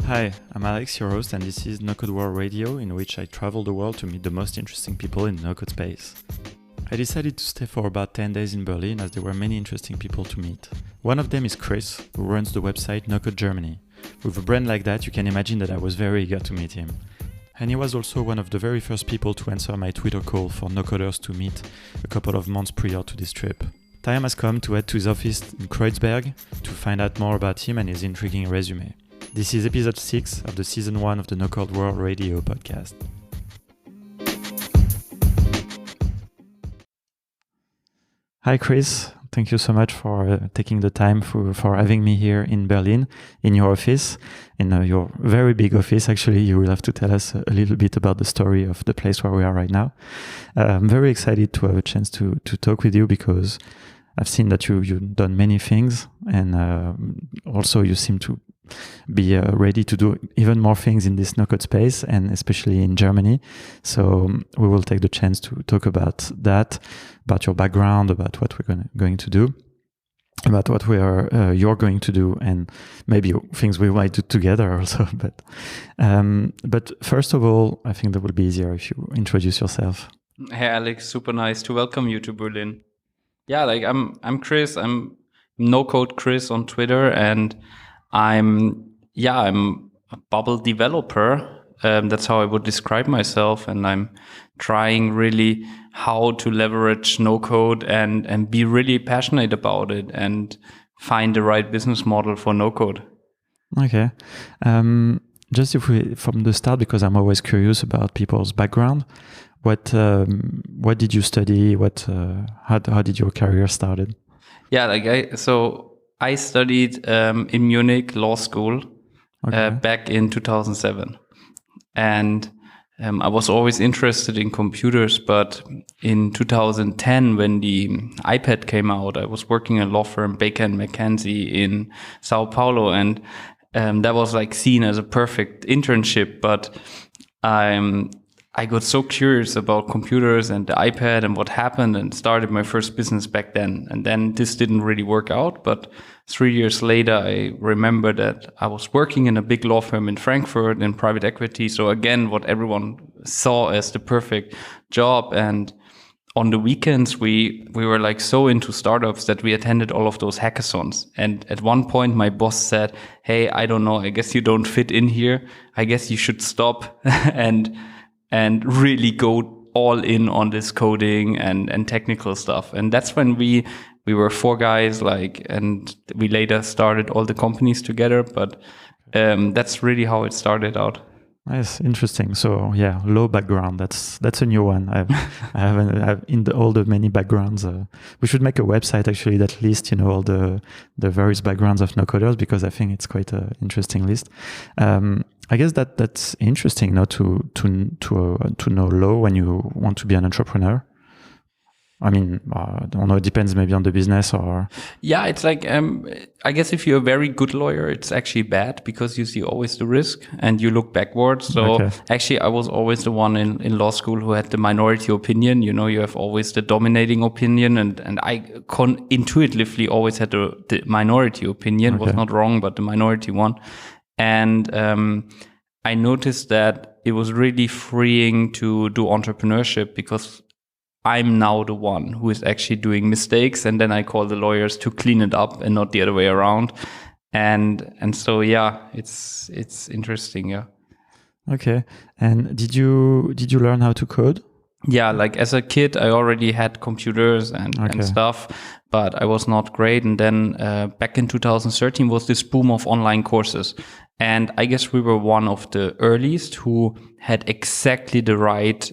Hi, I'm Alex, your host, and this is NoCode World Radio, in which I travel the world to meet the most interesting people in the no-code space. I decided to stay for about 10 days in Berlin as there were many interesting people to meet. One of them is Chris, who runs the website NoCode Germany. With a brand like that, you can imagine that I was very eager to meet him. And he was also one of the very first people to answer my Twitter call for no-coders to meet a couple of months prior to this trip. Time has come to head to his office in Kreuzberg to find out more about him and his intriguing resume. This is episode 6 of the season 1 of the NoCode World Radio podcast. Hi Chris, thank you so much for taking the time for having me here in Berlin, in your office, in your very big office. Actually, you will have to tell us a little bit about the story of the place where we are right now. I'm very excited to have a chance to talk with you because I've seen that you've done many things, and also you seem to be ready to do even more things in this no-code space, and especially in Germany. So we will take the chance to talk about that, about your background, about what we're going to do, about what you're going to do, and maybe things we might do together also. But first of all, I think that would be easier if you introduce yourself. Hey Alex, super nice to welcome you to Berlin. Yeah, I'm Chris. I'm NoCode Chris on Twitter, and I'm a Bubble developer. That's how I would describe myself, and I'm trying really how to leverage no-code and be really passionate about it and find the right business model for no-code. Okay. Just from the start, because I'm always curious about people's background, what did you study? How did your career started? Yeah, I studied in Munich law school back in 2007. And I was always interested in computers, but in 2010, when the iPad came out, I was working in a law firm, Baker & McKenzie in Sao Paulo, and that was like seen as a perfect internship, but I got so curious about computers and the iPad and what happened, and started my first business back then. And then this didn't really work out. But 3 years later, I remember that I was working in a big law firm in Frankfurt in private equity. So again, what everyone saw as the perfect job. And on the weekends, we were like so into startups that we attended all of those hackathons. And at one point, my boss said, "Hey, I don't know, I guess you don't fit in here. I guess you should stop and really go all in on this coding and technical stuff." And that's when we were 4 guys, and we later started all the companies together. But that's really how it started out. Nice, interesting. So yeah, low background. That's a new one. I haven't in all the many backgrounds. We should make a website actually that lists all the various backgrounds of no coders, because I think it's quite an interesting list. I guess that's interesting, to know law when you want to be an entrepreneur. I mean, I don't know, it depends maybe on the business or... Yeah, it's like, I guess if you're a very good lawyer, it's actually bad because you see always the risk and you look backwards. So Actually, I was always the one in law school who had the minority opinion. You have always the dominating opinion, and I intuitively always had the minority opinion. It was not wrong, but the minority one. And I noticed that it was really freeing to do entrepreneurship, because I'm now the one who is actually doing mistakes, and then I call the lawyers to clean it up and not the other way around. And so it's interesting. Yeah. Okay. And did you learn how to code? Yeah, as a kid, I already had computers and stuff, but I was not great. And then back in 2013 was this boom of online courses. And I guess we were one of the earliest who had exactly the right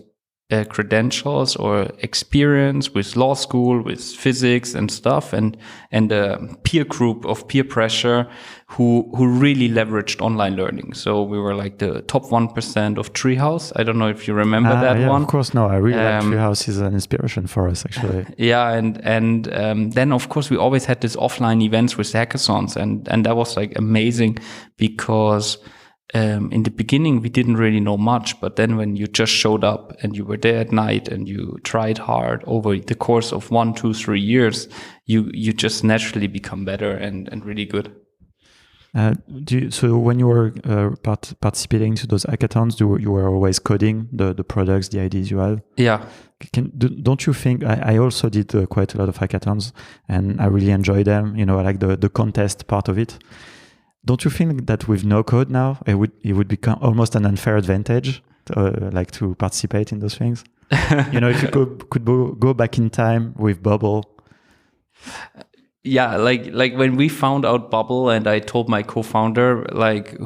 credentials or experience with law school, with physics and stuff, and a peer group of peer pressure who really leveraged online learning. So we were like the top 1% of Treehouse. I don't know if you remember that one. Of course, no. I really like Treehouse. Is an inspiration for us, actually. Yeah, and then of course we always had these offline events with hackathons, and that was like amazing because in the beginning, we didn't really know much, but then when you just showed up and you were there at night and you tried hard over the course of 1, 2, 3 years, you just naturally become better and really good. So when you were participating to those hackathons, you were always coding the products, the ideas you had? Yeah. Don't you think, I also did quite a lot of hackathons and I really enjoy them, I like the contest part of it. Don't you think that with NoCode now, it would become almost an unfair advantage to participate in those things? If you could go back in time with Bubble. Yeah, like when we found out Bubble, and I told my co-founder,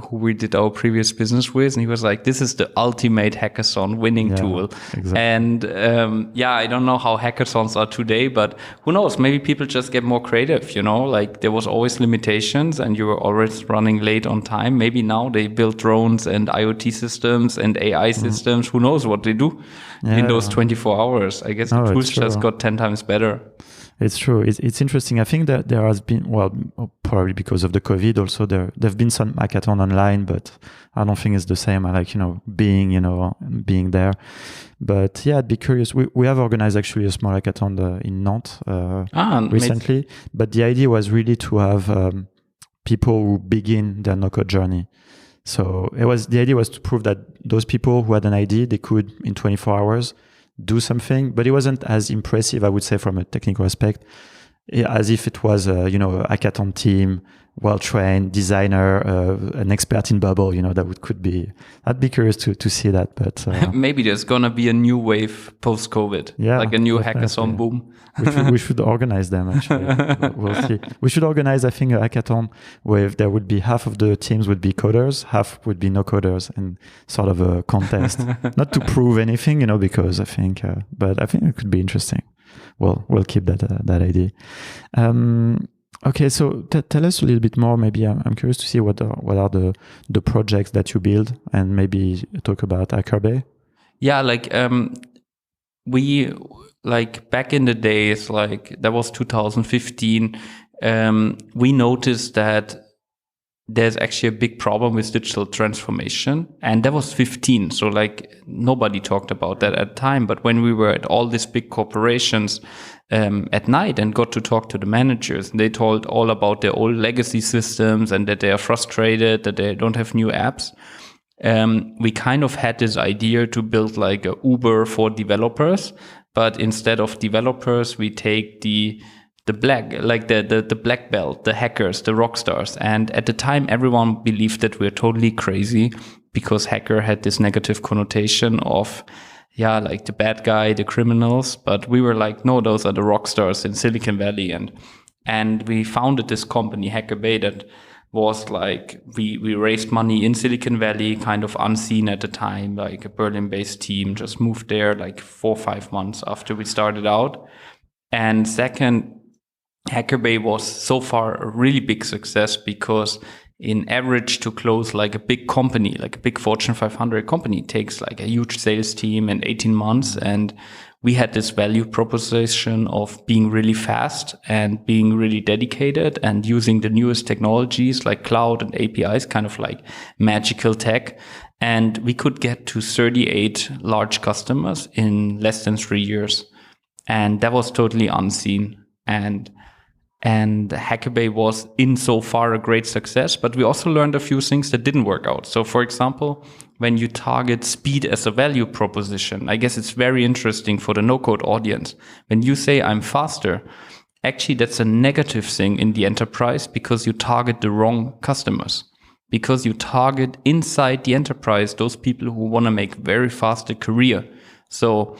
who we did our previous business with, and he was like, this is the ultimate hackathon winning tool. Exactly. And I don't know how hackathons are today, but who knows, maybe people just get more creative, there was always limitations and you were always running late on time. Maybe now they build drones and IoT systems and AI systems. Who knows what they do in those 24 hours. I guess the tools just got 10 times better. It's true. It's interesting. I think that there has been, probably because of the COVID also, there've been some hackathon online, but I don't think it's the same. I like, being there. But yeah, I'd be curious. We have organized actually a small hackathon in Nantes recently, but the idea was really to have people who begin their no-code journey. So the idea was to prove that those people who had an idea, they could in 24 hours do something, but it wasn't as impressive, I would say, from a technical aspect, as if it was a hackathon team, well-trained designer, an expert in Bubble, could be. I'd be curious to see that, but maybe there's gonna be a new wave post-COVID, like a new hackathon boom. we should organize them. Actually, we'll see. We should organize, I think, a hackathon where there would be half of the teams would be coders, half would be no coders, and sort of a contest. Not to prove anything, because I think, but I think it could be interesting. Well, we'll keep that idea. Okay, so tell us a little bit more. Maybe I'm curious to see what are the projects that you build, and maybe talk about Hackerbay. Yeah, we back in the days, that was 2015. We noticed that there's actually a big problem with digital transformation, and that was 15. So nobody talked about that at the time. But when we were at all these big corporations at night and got to talk to the managers, and they told all about their old legacy systems and that they are frustrated that they don't have new apps. We kind of had this idea to build a Uber for developers, but instead of developers, we take the black belt, the hackers, the rock stars. And at the time, everyone believed that we're totally crazy because hacker had this negative connotation of, the bad guy, the criminals. But we were like, no, those are the rock stars in Silicon Valley. And we founded this company, Hackerbay, that was we raised money in Silicon Valley, kind of unseen at the time, a Berlin-based team, just moved there 4 or 5 months after we started out. And second, Hackerbay was so far a really big success because in average to close a big company, a big Fortune 500 company takes a huge sales team in 18 months. And we had this value proposition of being really fast and being really dedicated and using the newest technologies like cloud and APIs, kind of magical tech. And we could get to 38 large customers in less than 3 years. And that was totally unseen. And Hackerbay was in so far a great success, but we also learned a few things that didn't work out. So for example, when you target speed as a value proposition, I guess it's very interesting for the no-code audience. When you say I'm faster, actually that's a negative thing in the enterprise because you target the wrong customers. Because you target inside the enterprise those people who want to make very fast a career. So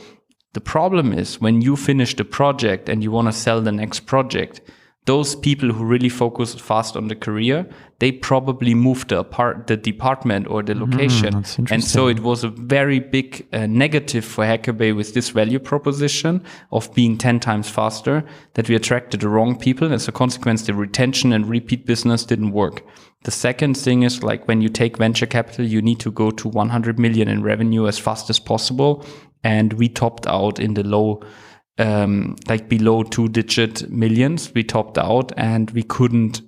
the problem is when you finish the project and you want to sell the next project, those people who really focus fast on the career, they probably moved the department or the location. And so it was a very big negative for Hackerbay with this value proposition of being 10 times faster, that we attracted the wrong people. And as a consequence, the retention and repeat business didn't work. The second thing is when you take venture capital, you need to go to 100 million in revenue as fast as possible. And we topped out in the low below 2-digit millions. We topped out and we couldn't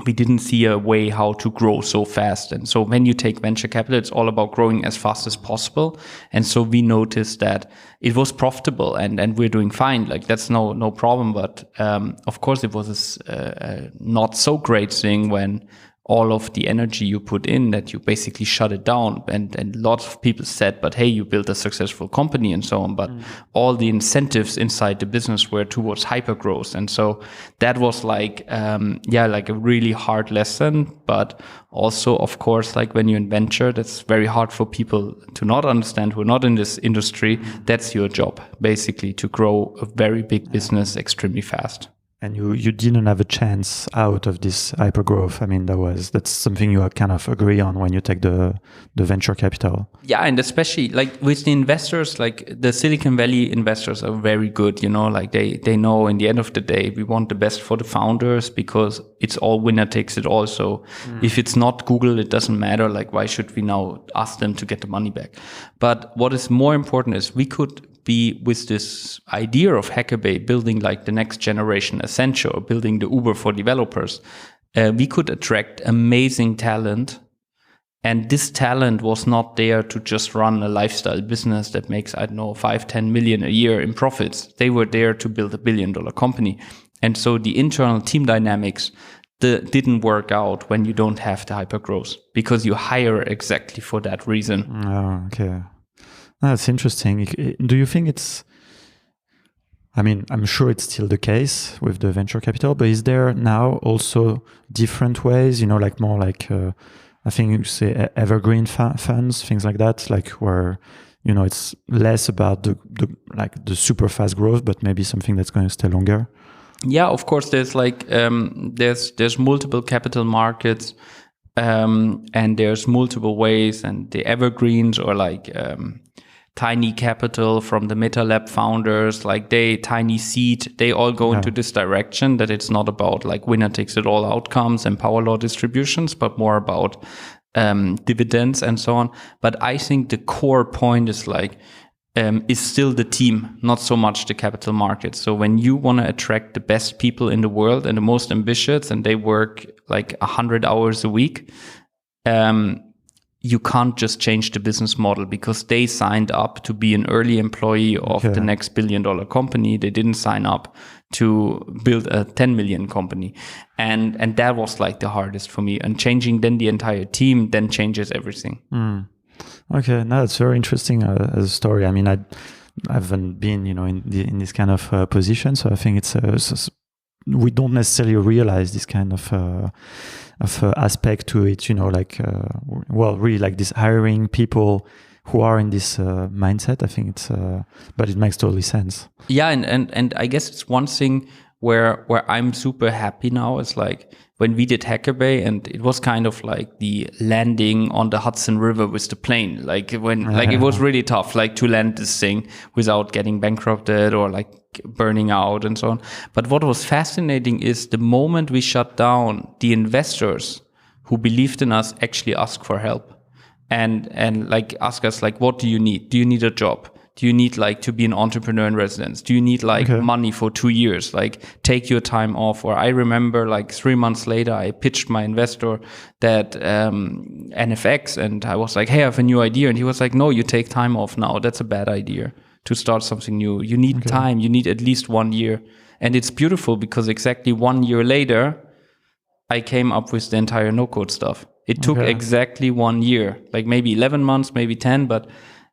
we didn't see a way how to grow so fast. And so when you take venture capital, it's all about growing as fast as possible. And so we noticed that it was profitable and we're doing fine. Like that's no problem. But of course, it was a not so great thing when all of the energy you put in, that you basically shut it down. And lots of people said, but hey, you built a successful company and so on. But all the incentives inside the business were towards hyper growth. And so that was like, like a really hard lesson. But also, of course, like when you're in venture, that's very hard for people to not understand who are not in this industry. That's your job, basically, to grow a very big business extremely fast. And you didn't have a chance out of this hypergrowth. I mean, that's something you kind of agree on when you take the venture capital. Yeah, and especially like with the investors, like the Silicon Valley investors are very good, like they know in the end of the day, we want the best for the founders because it's all winner takes it all. So if it's not Google, it doesn't matter. Like, why should we now ask them to get the money back? But what is more important is we could be with this idea of Hackathon building like the next generation Accenture, or building the Uber for developers. We could attract amazing talent, and this talent was not there to just run a lifestyle business that makes, 5-10 million a year in profits. They were there to build $1 billion company. And so the internal team dynamics didn't work out when you don't have the hypergrowth, because you hire exactly for that reason. Oh, okay. That's interesting. Do you think I'm sure it's still the case with the venture capital, but is there now also different ways, like more like, I think you say evergreen funds, things like that, like where, it's less about the super fast growth, but maybe something that's going to stay longer? Yeah, of course, there's like, there's multiple capital markets, and there's multiple ways, and the evergreens or like, tiny capital from the MetaLab founders, like tiny seed, they all go into this direction, that it's not about like winner takes it all outcomes and power law distributions, but more about dividends and so on. But I think the core point is like, is still the team, not so much the capital market. So when you want to attract the best people in the world and the most ambitious, and they work like 100 hours a week, you can't just change the business model, because they signed up to be an early employee of the next $1 billion company. They didn't sign up to build a 10 million company. And that was like the hardest for me. And changing then the entire team then changes everything. Okay, no, it's very interesting as a story. I mean, I haven't been, in this kind of position, so I think it's we don't necessarily realize this kind of aspect to it, really like this hiring people who are in this mindset. I think it's, but it makes totally sense. Yeah, and I guess it's one thing where I'm super happy now is like when we did Hackathon, and it was kind of like the landing on the Hudson River with the plane. Like when it was really tough, like to land this thing without getting bankrupted or like burning out and so on. But what was fascinating is the moment we shut down, the investors who believed in us actually asked for help and like ask us like, what do you need? Do you need a job? Do you need like to be an entrepreneur in residence? Do you need like money for 2 years? Like take your time off. Or I remember like 3 months later, I pitched my investor that NFX, and I was like, hey, I have a new idea. And he was like, no, you take time off now. That's a bad idea to start something new. You need time. You need at least 1 year. And it's beautiful because exactly 1 year later, I came up with the entire NoCode stuff. It took exactly 1 year, like maybe 11 months, maybe 10, but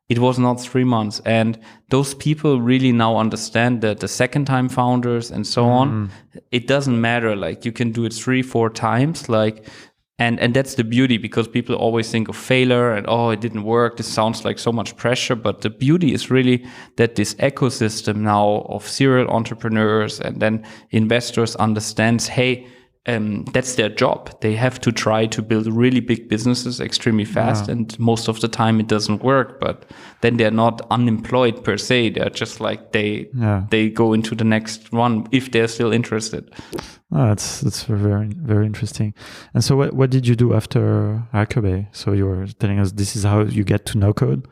it was not 3 months. And those people really now understand that the second time founders and so on, it doesn't matter. Like you can do it 3-4 times. Like, and that's the beauty, because people always think of failure and, oh, it didn't work. This sounds like so much pressure. But the beauty is really that this ecosystem now of serial entrepreneurs and then investors understands, hey, that's their job. They have to try to build really big businesses extremely fast, and most of the time it doesn't work. But then they're not unemployed per se. They're just like they go into the next one if they're still interested. Oh, that's very, very interesting. And so, what did you do after Hackathon? So you were telling us this is how you get to NoCode.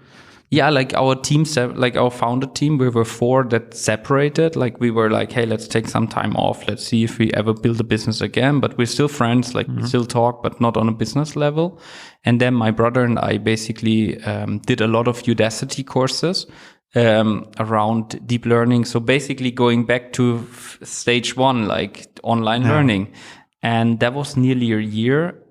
Yeah, like our team, like our founder team, we were 4 that separated. Like we were like, hey, let's take some time off. Let's see if we ever build a business again. But we're still friends. Like we still talk, but not on a business level. And then my brother and I basically did a lot of Udacity courses around deep learning. So basically going back to stage 1, like online learning. And that was nearly a year.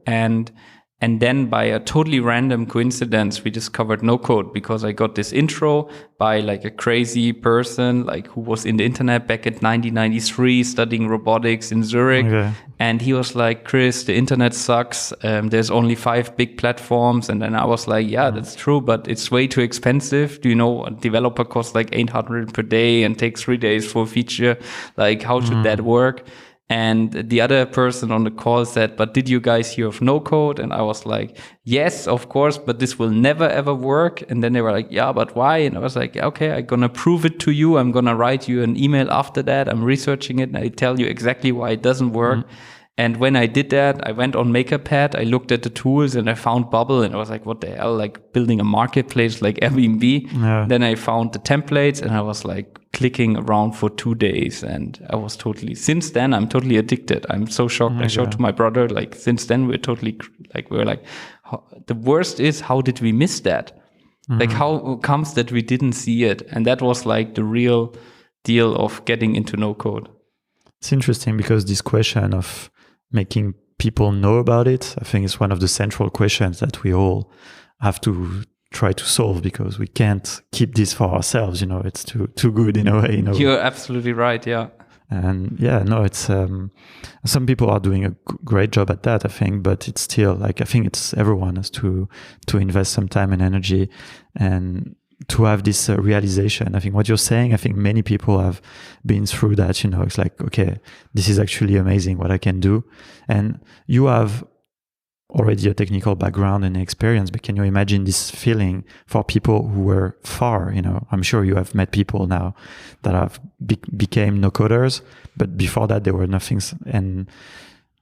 And then by a totally random coincidence, we discovered NoCode because I got this intro by like a crazy person, like who was in the internet back in 1993 studying robotics in Zurich. Okay. And he was like, Chris, the internet sucks. There's only 5 big platforms. And then I was like, yeah, that's true, but it's way too expensive. Do you know, a developer costs like 800 per day and takes 3 days for a feature. Like, how should that work? And the other person on the call said, but did you guys hear of NoCode? And I was like, yes, of course, but this will never, ever work. And then they were like, yeah, but why? And I was like, okay, I'm going to prove it to you. I'm going to write you an email after that. I'm researching it and I tell you exactly why it doesn't work. And when I did that, I went on MakerPad, I looked at the tools and I found Bubble and I was like, what the hell, like building a marketplace like Airbnb. Yeah. Then I found the templates and I was like clicking around for 2 days and I was since then, I'm totally addicted. I'm so shocked. I showed to my brother, like since then we're like, the worst is, how did we miss that? Like how comes that we didn't see it? And that was like the real deal of getting into NoCode. It's interesting because this question of making people know about it, I think is one of the central questions that we all have to try to solve because we can't keep this for ourselves. You know, it's too good in a way. You know? You're absolutely right. Yeah. And yeah, no, it's some people are doing a great job at that, I think, but it's still like, I think it's everyone has to invest some time and energy and to have this realization. I think what you're saying, I think many people have been through that, you know, it's like, okay, this is actually amazing what I can do. And you have already a technical background and experience, but can you imagine this feeling for people who were far, you know, I'm sure you have met people now that have became no coders, but before that they were nothing. And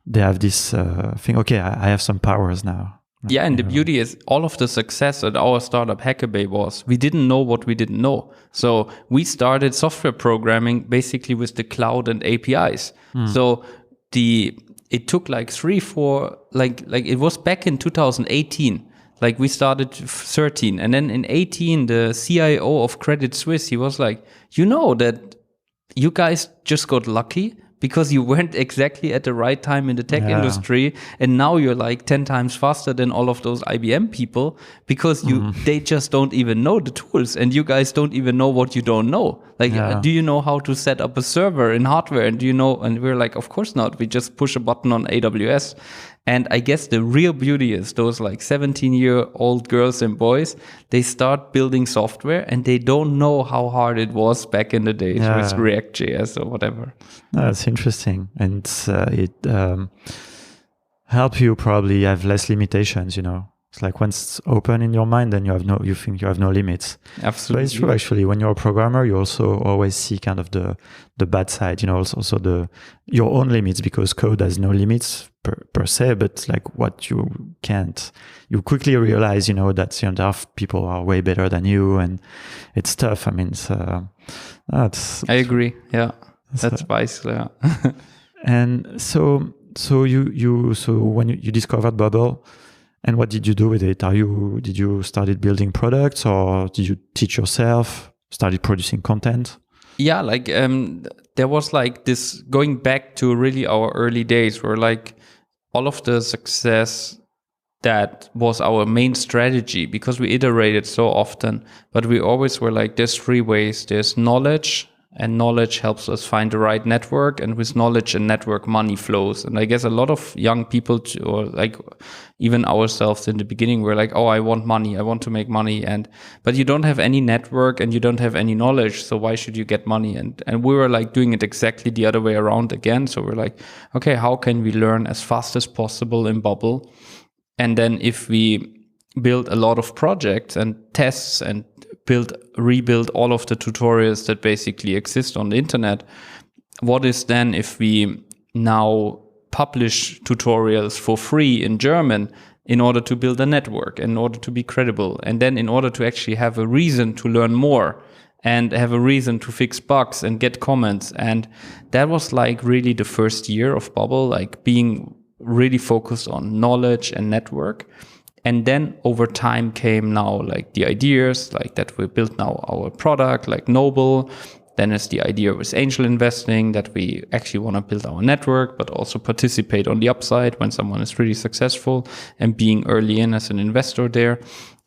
they have this thing, okay, I have some powers now. Yeah, and the beauty is all of the success at our startup Hackathon was we didn't know what we didn't know. So we started software programming basically with the cloud and APIs. So it took like 3-4, like it was back in 2018. Like we started 13, and then in 18, the CIO of Credit Suisse, he was like, you know that you guys just got lucky because you weren't exactly at the right time in the tech industry, and now you're like 10 times faster than all of those IBM people because they just don't even know the tools, and you guys don't even know what you don't know. Like, do you know how to set up a server in hardware? And do you know? And we're like, of course not. We just push a button on AWS. And I guess the real beauty is those like 17-year-old girls and boys, they start building software and they don't know how hard it was back in the days with React.js or whatever. No, that's interesting. And it helps you probably have less limitations, you know. It's like once it's open in your mind, then you think you have no limits. Absolutely. But it's true, actually. When you're a programmer, you also always see kind of the bad side, you know, also your own limits, because code has no limits per se, but like what you quickly realize, you know, that you know, people are way better than you, and it's tough. I mean, I agree. Yeah, that's wise. Yeah. And so when you discovered Bubble, and what did you do with it? Did you started building products, or did you teach yourself, started producing content? Yeah, like there was like this going back to really our early days where like all of the success that was our main strategy, because we iterated so often, but we always were like, there's 3 ways. There's knowledge, and knowledge helps us find the right network, and with knowledge and network, money flows. And I guess a lot of young people, or like even ourselves in the beginning, were like, oh, I want money, I want to make money, but you don't have any network and you don't have any knowledge, so why should you get money? And we were like doing it exactly the other way around again. So we're like, okay, how can we learn as fast as possible in Bubble? And then if we build a lot of projects and tests and rebuild all of the tutorials that basically exist on the internet, what is then if we now publish tutorials for free in German? in order to build a network, in order to be credible, and then in order to actually have a reason to learn more and have a reason to fix bugs and get comments. And that was like really the first year of Bubble, like being really focused on knowledge and network. And then over time came now like the ideas, like that we built now our product, like Noble. Then is the idea with angel investing, that we actually want to build our network, but also participate on the upside when someone is really successful, and being early in as an investor there.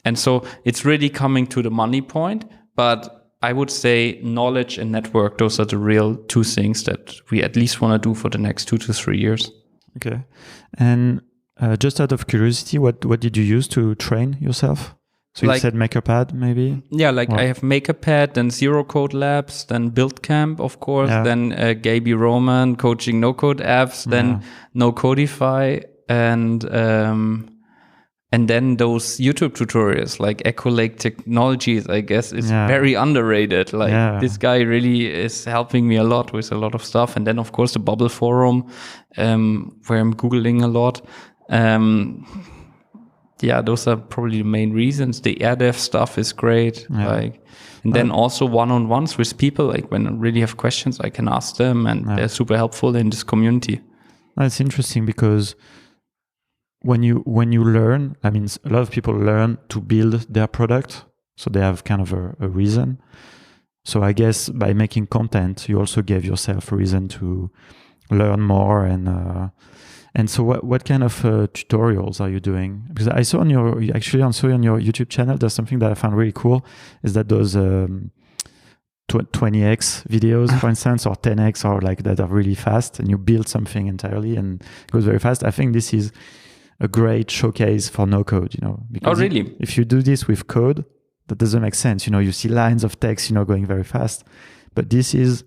And so it's really coming to the money point. But I would say knowledge and network, those are the real two things that we at least want to do for the next 2 to 3 years. Okay. And just out of curiosity, what did you use to train yourself? So you said MakerPad, maybe? Yeah, like I have MakerPad, then Zero Code Labs, then BuildCamp, of course, then Gaby Roman coaching NoCode apps, then NoCodify, and then those YouTube tutorials, like Echo Lake Technologies, I guess, is very underrated. Like this guy really is helping me a lot with a lot of stuff. And then, of course, the Bubble Forum, where I'm Googling a lot. Those are probably the main reasons. The AirDev stuff is great. And then also one-on-ones with people. Like when I really have questions, I can ask them, and they're super helpful in this community. That's interesting, because when you learn, I mean, a lot of people learn to build their product, so they have kind of a reason. So I guess by making content, you also gave yourself a reason to learn more. And so what kind of tutorials are you doing? Because I saw on your YouTube channel, there's something that I found really cool, is that those 20x videos, for instance, or 10x, or like that are really fast, and you build something entirely and it goes very fast. I think this is a great showcase for no-code, because really? If you do this with code, that doesn't make sense. You see lines of text, going very fast. But this is,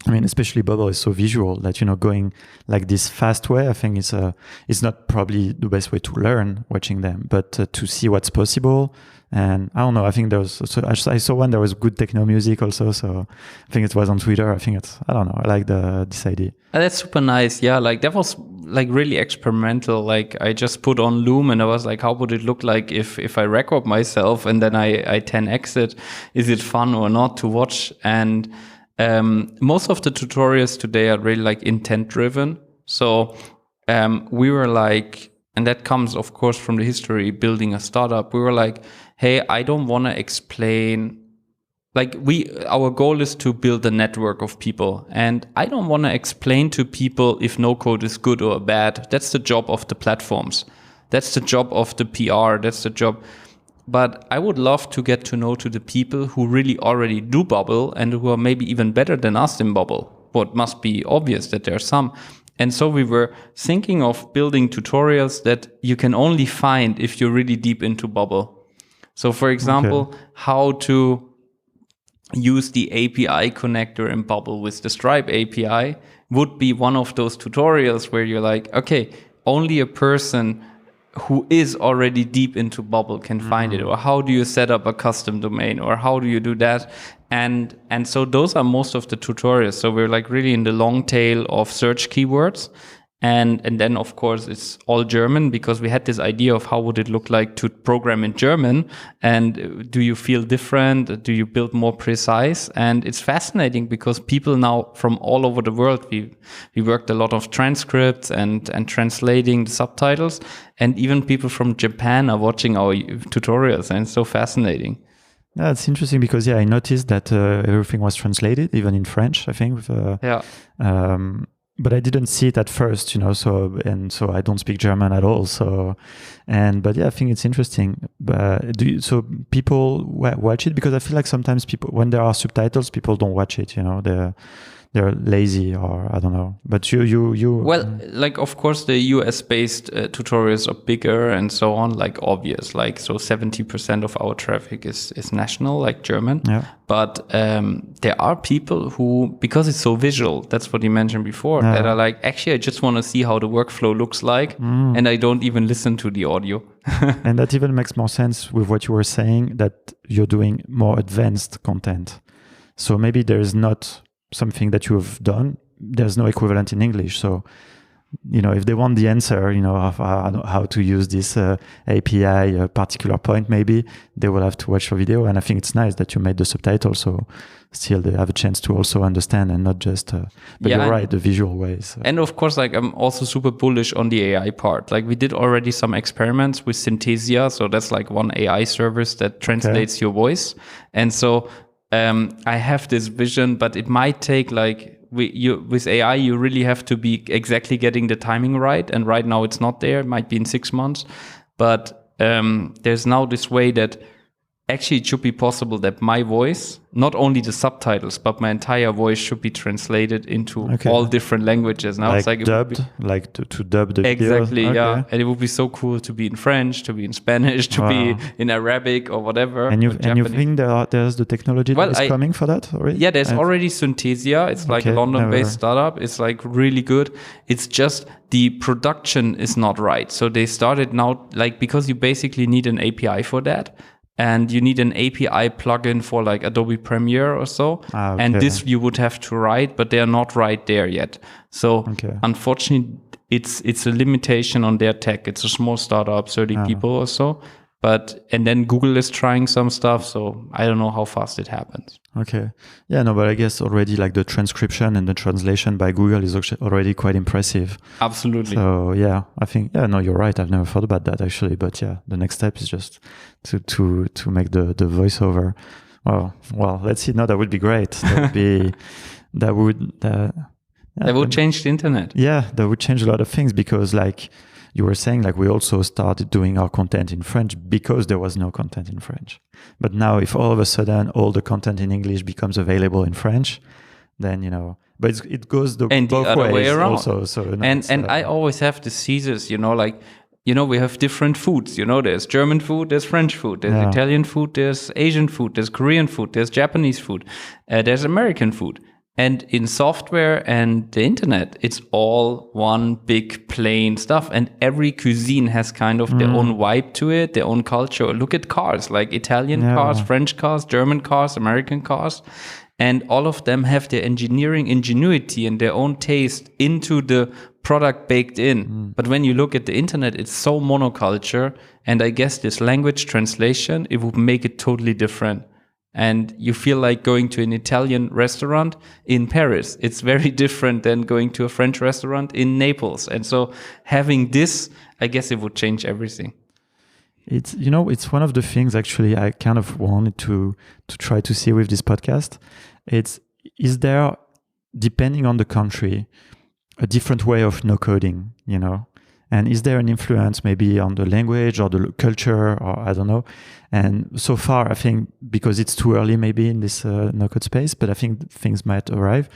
I mean, especially Bubble is so visual that, going like this fast way, I think it's not probably the best way to learn watching them, but to see what's possible. And I don't know, I think I saw one, there was good techno music also. So I think it was on Twitter. I don't know, I like this idea. That's super nice. Yeah, like that was like really experimental. Like I just put on Loom and I was like, how would it look like if I record myself and then I 10x it? Is it fun or not to watch? And most of the tutorials today are really like intent driven. So we were like, and that comes of course from the history building a startup. We were like, hey, I don't want to explain, like our goal is to build a network of people, and I don't want to explain to people if no code is good or bad. That's the job of the platforms. That's the job of the PR. That's the job. But I would love to get to know the people who really already do Bubble and who are maybe even better than us in Bubble. What must be obvious that there are some. And so we were thinking of building tutorials that you can only find if you're really deep into Bubble. So for example, how to use the API connector in Bubble with the Stripe API would be one of those tutorials where you're like, okay, only a person who is already deep into Bubble can find it, or how do you set up a custom domain, or how do you do that? And so those are most of the tutorials. So we're like really in the long tail of search keywords. And then of course it's all German, because we had this idea of how would it look like to program in German, and do you feel different? Do you build more precise? And it's fascinating because people now from all over the world, we worked a lot of transcripts and translating the subtitles, and even people from Japan are watching our tutorials, and it's so fascinating. Yeah, it's interesting because I noticed that everything was translated, even in French, I think. But I didn't see it at first, so I don't speak German at all. But I think it's interesting. But so people watch it? Because I feel like sometimes people, when there are subtitles, people don't watch it, they're lazy, or I don't know. But you well, like of course the US based tutorials are bigger and so on, like obvious, like so 70% of our traffic is national, like German. Yeah. But there are people who, because it's so visual, that's what you mentioned before, that are like, actually I just want to see how the workflow looks like, and I don't even listen to the audio. And that even makes more sense with what you were saying, that you're doing more advanced content. So maybe there's not something that you have done, there's no equivalent in English. So if they want the answer, of how to use this API, a particular point, maybe they will have to watch your video. And I think it's nice that you made the subtitles, so still they have a chance to also understand and not just. But you're right, the visual ways. And of course, like I'm also super bullish on the AI part. Like we did already some experiments with Synthesia, so that's like one AI service that translates your voice. And so I have this vision, but it might take like. With AI, you really have to be exactly getting the timing right. And right now it's not there. It might be in 6 months. But there's now this way that actually it should be possible that my voice, not only the subtitles, but my entire voice should be translated into all different languages. Now it's like dubbed, to dub the exactly, video. Yeah. And it would be so cool to be in French, to be in Spanish, to be in Arabic or whatever. And you think there's the technology that is coming for that already? Yeah, there's already Synthesia. It's like a London-based startup. It's like really good. It's just the production is not right. So they started now, like, because you basically need an API for that. And you need an API plugin for like Adobe Premiere or so. And this you would have to write, but they are not right there yet. So unfortunately, it's a limitation on their tech. It's a small startup, 30 people or so. And then Google is trying some stuff. So I don't know how fast it happens. Okay. Yeah, no, but I guess already like the transcription and the translation by Google is already quite impressive. Absolutely. So yeah, I think, no, you're right. I've never thought about that actually. But yeah, the next step is just to make the voiceover. Well, let's see. No, that would be great. That would change the internet. Yeah, that would change a lot of things because like, you were saying, like, we also started doing our content in French because there was no content in French. But now if all of a sudden all the content in English becomes available in French, then, but it goes both other way around. Also. So, and I always have the thesis, we have different foods. There's German food, there's French food, there's Italian food, there's Asian food, there's Korean food, there's Japanese food, there's American food. And in software and the internet, it's all one big plain stuff. And every cuisine has kind of their own vibe to it, their own culture. Look at cars, like Italian cars, French cars, German cars, American cars. And all of them have their engineering ingenuity and their own taste into the product baked in. But when you look at the internet, it's so monoculture. And I guess this language translation, it would make it totally different. And you feel like going to an Italian restaurant in Paris. It's very different than going to a French restaurant in Naples. And so having this, I guess it would change everything. It's, it's one of the things actually I kind of wanted to try to see with this podcast. Is there, depending on the country, a different way of no coding, And is there an influence maybe on the language or the culture or I don't know? And so far, I think because it's too early maybe in this no-code space, but I think things might arrive.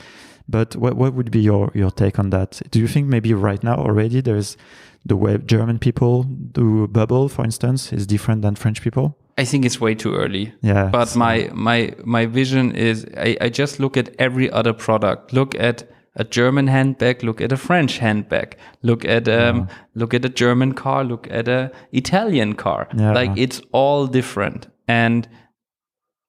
But what would be your take on that? Do you think maybe right now already there's the way German people do Bubble, for instance, is different than French people? I think it's way too early. Yeah. But my vision is I just look at every other product. Look at a German handbag, look at a French handbag, look at a German car, look at a Italian car. Yeah. Like it's all different. And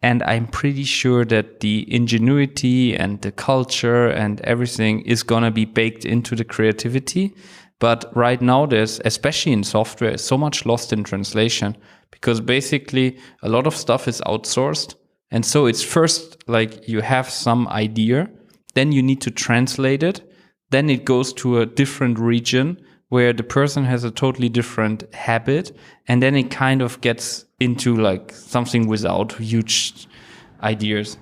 I'm pretty sure that the ingenuity and the culture and everything is gonna be baked into the creativity. But right now there's, especially in software, so much lost in translation because basically a lot of stuff is outsourced. And so it's first like you have some idea, then you need to translate it. Then it goes to a different region where the person has a totally different habit. And then it kind of gets into like something without huge ideas.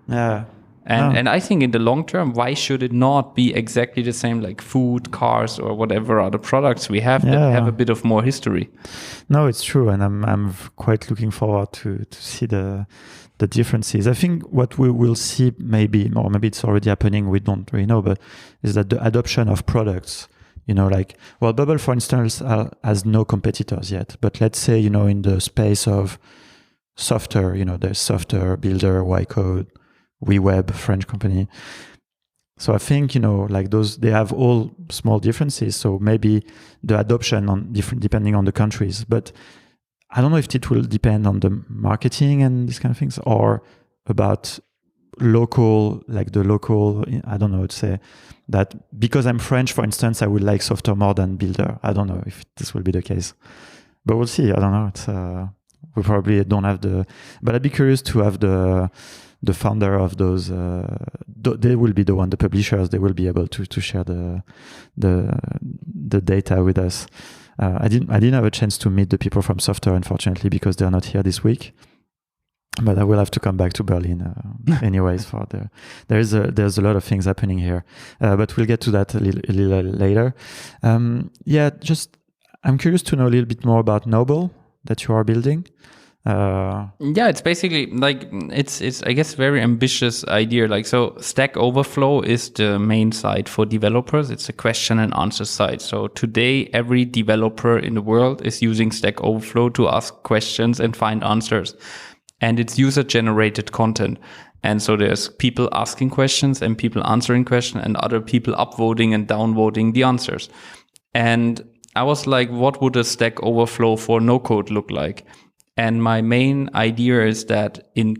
Yeah. And I think in the long term, why should it not be exactly the same like food, cars, or whatever other products we have that have a bit of more history? No, it's true. And I'm quite looking forward to see the differences. I think what we will see maybe it's already happening, we don't really know, but is that the adoption of products, Bubble, for instance, has no competitors yet. But let's say, in the space of software, there's software builder, YCode, WeWeb, French company. So I think, those, they have all small differences. So maybe the adoption on depending on the countries, but I don't know if it will depend on the marketing and these kind of things or about local, like the local, I don't know, to say that because I'm French, for instance, I would like software more than builder. I don't know if this will be the case, but we'll see. I don't know. It's we probably don't have but I'd be curious to have the founder of those. They will be the publishers. They will be able to share the data with us. I didn't have a chance to meet the people from software, unfortunately, because they're not here this week. But I will have to come back to Berlin anyways. There's a lot of things happening here, but we'll get to that a little later. I'm curious to know a little bit more about Noble that you are building. It's basically like it's I guess very ambitious idea. Like, so Stack Overflow is the main site for developers. It's a question and answer site. So today every developer in the world is using Stack Overflow to ask questions and find answers. And it's user generated content. And so there's people asking questions and people answering questions and other people upvoting and downvoting the answers. And I was like, what would a Stack Overflow for NoCode look like? And my main idea is that in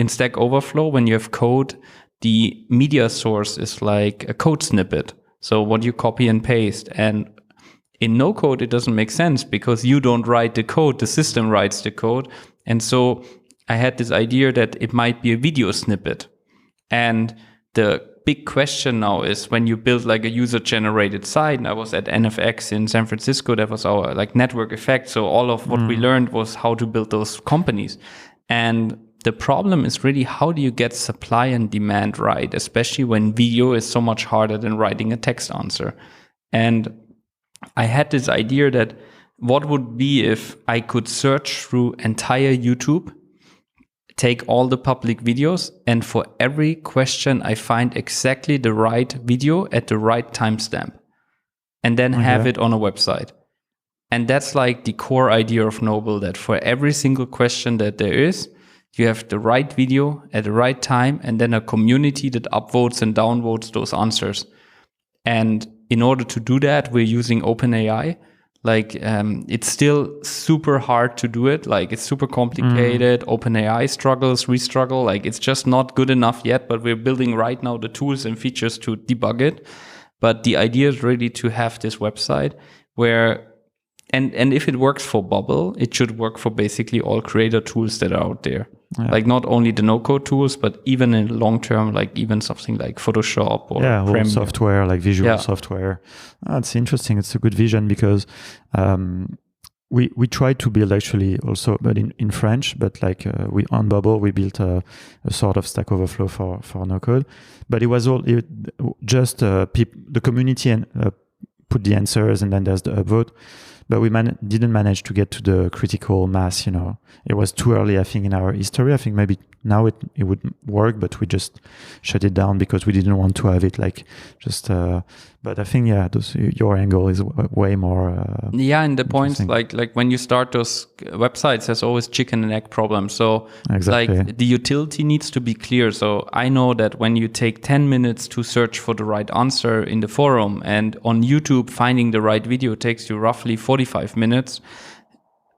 Stack Overflow, when you have code, the media source is like a code snippet. So what you copy and paste. And in NoCode, it doesn't make sense because you don't write the code, the system writes the code. And so I had this idea that it might be a video snippet. And the big question now is when you build like a user-generated site, and I was at NFX in San Francisco, that was our like network effect. So all of what we learned was how to build those companies. And the problem is really how do you get supply and demand right, especially when video is so much harder than writing a text answer. And I had this idea that what would be if I could search through entire YouTube, take all the public videos, and for every question I find exactly the right video at the right timestamp, and then have it on a website. And that's like the core idea of Noble, that for every single question that there is, you have the right video at the right time, and then a community that upvotes and downvotes those answers. And in order to do that, we're using OpenAI. Like, it's still super hard to do it. Like, it's super complicated. OpenAI struggles, we struggle. Like, it's just not good enough yet, but we're building right now the tools and features to debug it. But the idea is really to have this website where, and if it works for Bubble, it should work for basically all creator tools that are out there. Yeah. Like, not only the no-code tools, but even in long term, like even something like Photoshop or Premiere. Software, like visual software. It's interesting. It's a good vision because we tried to build actually also, but in French, but like on Bubble, we built a sort of Stack Overflow for no-code. But it was just the community and put the answers, and then there's the upvote. But we didn't manage to get to the critical mass, It was too early, I think, in our history. I think maybe now it would work, but we just shut it down because we didn't want to have it like just... but I think, your angle is way more... and the point, like when you start those websites, there's always chicken and egg problem. So exactly. Like the utility needs to be clear. So I know that when you take 10 minutes to search for the right answer in the forum, and on YouTube, finding the right video takes you roughly 45 minutes,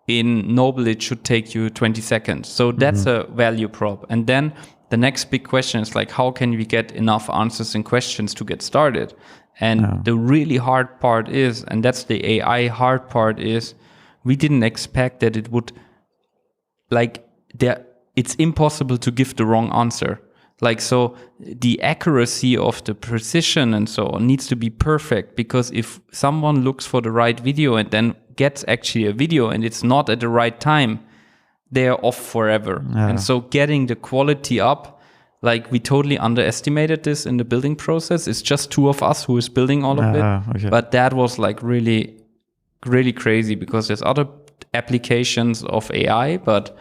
in Noble, it should take you 20 seconds. So that's a value prop. And then the next big question is like, how can we get enough answers and questions to get started? And the really hard part is, and that's the AI hard part, is we didn't expect that it would, it's impossible to give the wrong answer. Like, so the accuracy of the precision and so on needs to be perfect, because if someone looks for the right video and then gets actually a video and it's not at the right time, they're off forever. And so getting the quality up, like we totally underestimated this in the building process. It's just two of us who is building all of it. Okay. But that was like really, really crazy because there's other applications of AI, but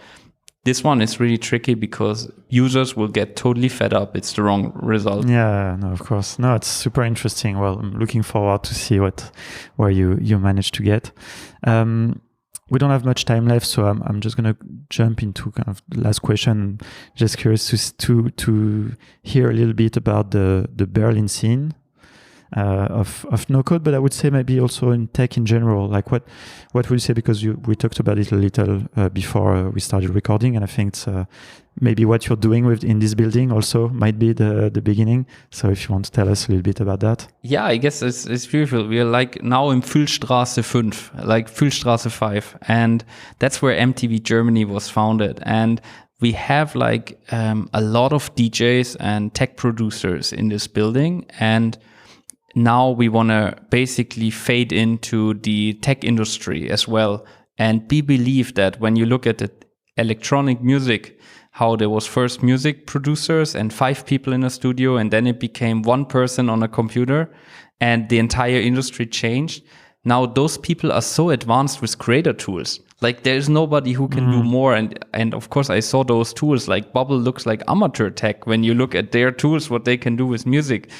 this one is really tricky because users will get totally fed up. It's the wrong result. Yeah, no, of course. No, it's super interesting. Well, I'm looking forward to see where you managed to get. We don't have much time left, so I'm just going to jump into kind of the last question. Just curious to hear a little bit about the Berlin scene of NoCode, but I would say maybe also in tech in general. Like what would you say? Because we talked about it a little before we started recording, and I think it's maybe what you're doing in this building also might be the beginning. So if you want to tell us a little bit about that. Yeah, I guess it's beautiful. We are like now in Füllstraße 5, like Füllstraße 5. And that's where MTV Germany was founded. And we have like a lot of DJs and tech producers in this building. And now we want to basically fade into the tech industry as well. And we believe that when you look at the electronic music, how there was first music producers and 5 people in a studio, and then it became 1 person on a computer, and the entire industry changed. Now those people are so advanced with creator tools. Like there's nobody who can do more. And of course I saw those tools, like Bubble looks like amateur tech when you look at their tools, what they can do with music.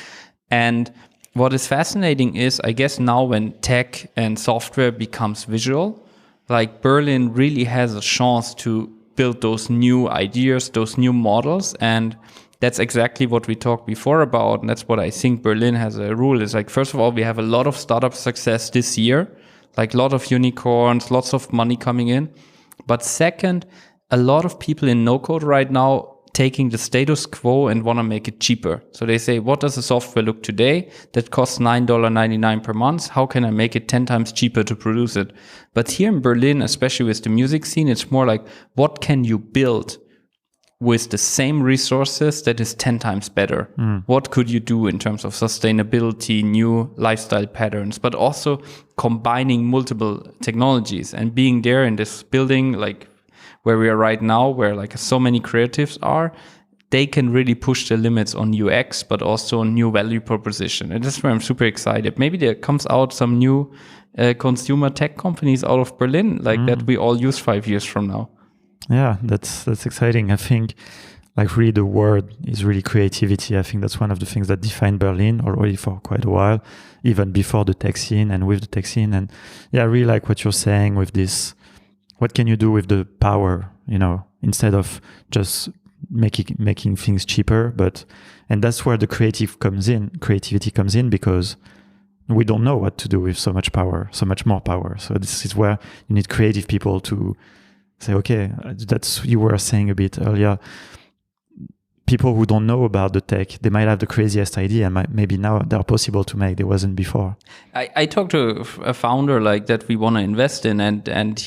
And what is fascinating is, I guess now when tech and software becomes visual, like Berlin really has a chance to build those new ideas, those new models. And that's exactly what we talked before about. And that's what I think Berlin has a rule is like, first of all, we have a lot of startup success this year, like a lot of unicorns, lots of money coming in. But second, a lot of people in NoCode right now taking the status quo and want to make it cheaper. So they say, what does a software look today that costs $9.99 per month? How can I make it 10 times cheaper to produce it? But here in Berlin, especially with the music scene, it's more like, what can you build with the same resources that is 10 times better? What could you do in terms of sustainability, new lifestyle patterns, but also combining multiple technologies and being there in this building, like where we are right now, where like so many creatives are, they can really push the limits on UX, but also on new value proposition. And that's where I'm super excited. Maybe there comes out some new consumer tech companies out of Berlin, like that we all use 5 years from now. Yeah, that's exciting. I think like really the word is really creativity. I think that's one of the things that define Berlin already for quite a while, even before the tech scene and with the tech scene. And yeah, I really like what you're saying with this. What can you do with the power, instead of just making things cheaper? And that's where the creativity comes in, because we don't know what to do with so much power, so much more power. So this is where you need creative people to say, okay, that's, you were saying a bit earlier, people who don't know about the tech, they might have the craziest idea, and maybe now they're possible to make, they wasn't before. I talked to a founder like that we want to invest in, and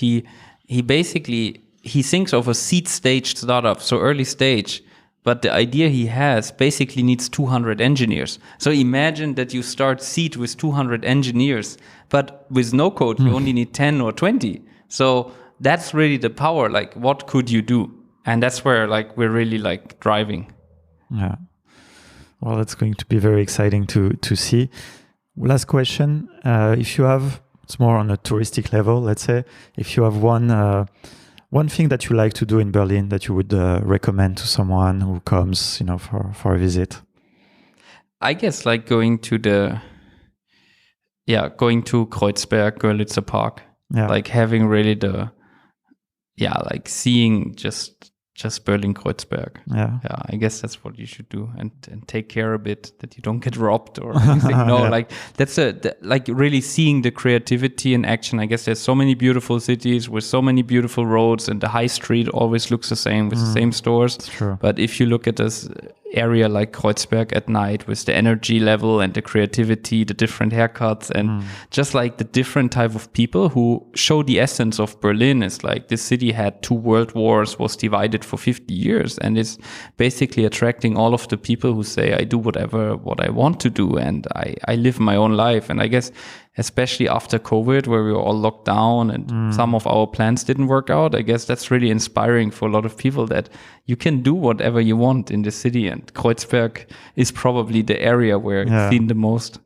he basically, he thinks of a seed stage startup, so early stage, but the idea he has basically needs 200 engineers. So imagine that you start seed with 200 engineers, but with NoCode, you only need 10 or 20. So that's really the power. Like, what could you do? And that's where like we're really like driving. Yeah. Well, it's going to be very exciting to see. Last question. If you have, it's more on a touristic level, let's say, if you have one thing that you like to do in Berlin that you would recommend to someone who comes, for a visit. I guess like going to Kreuzberg, Gorlitzer Park, like having really like seeing just Berlin Kreuzberg. Yeah, I guess that's what you should do, and take care a bit that you don't get robbed or anything. Like that's like really seeing the creativity in action. I guess there's so many beautiful cities with so many beautiful roads, and the high street always looks the same with the same stores. That's true. But if you look at this area like Kreuzberg at night with the energy level and the creativity, the different haircuts, and just like the different type of people who show the essence of Berlin, is like this city had 2 world wars, was divided for 50 years, and is basically attracting all of the people who say, I do what I want to do, and I live my own life. And I guess especially after COVID, where we were all locked down and some of our plans didn't work out, I guess that's really inspiring for a lot of people that you can do whatever you want in the city. And Kreuzberg is probably the area where it's seen the most.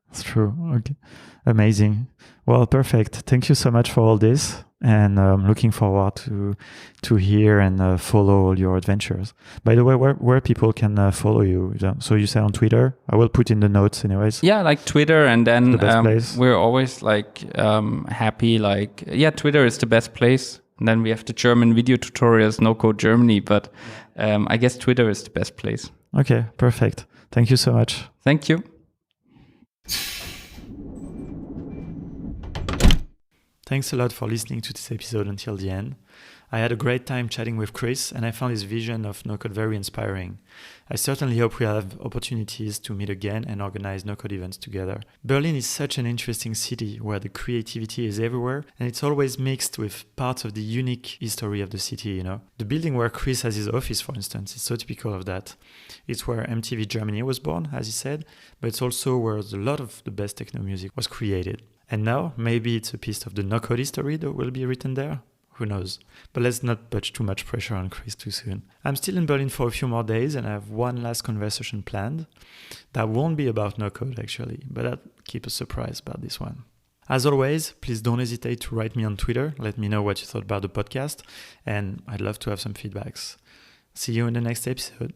That's true. Okay. Amazing. Well, perfect. Thank you so much for all this. And I'm looking forward to hear and follow all your adventures. By the way, where people can follow you? So you say on Twitter? I will put in the notes anyways. Yeah, like Twitter, and then the best place. We're always like happy. Like, Twitter is the best place. And then we have the German video tutorials, NoCode Germany. But I guess Twitter is the best place. Okay, perfect. Thank you so much. Thank you. Thanks a lot for listening to this episode until the end. I had a great time chatting with Chris, and I found his vision of NoCode very inspiring. I certainly hope we have opportunities to meet again and organize NoCode events together. Berlin is such an interesting city where the creativity is everywhere, and it's always mixed with parts of the unique history of the city, you know. The building where Chris has his office, for instance, is so typical of that. It's where MTV Germany was born, as he said, but it's also where a lot of the best techno music was created. And now, maybe it's a piece of the NoCode history that will be written there. Who knows? But let's not put too much pressure on Chris too soon. I'm still in Berlin for a few more days and I have one last conversation planned. That won't be about NoCode actually, but I'll keep a surprise about this one. As always, please don't hesitate to write me on Twitter. Let me know what you thought about the podcast and I'd love to have some feedbacks. See you in the next episode.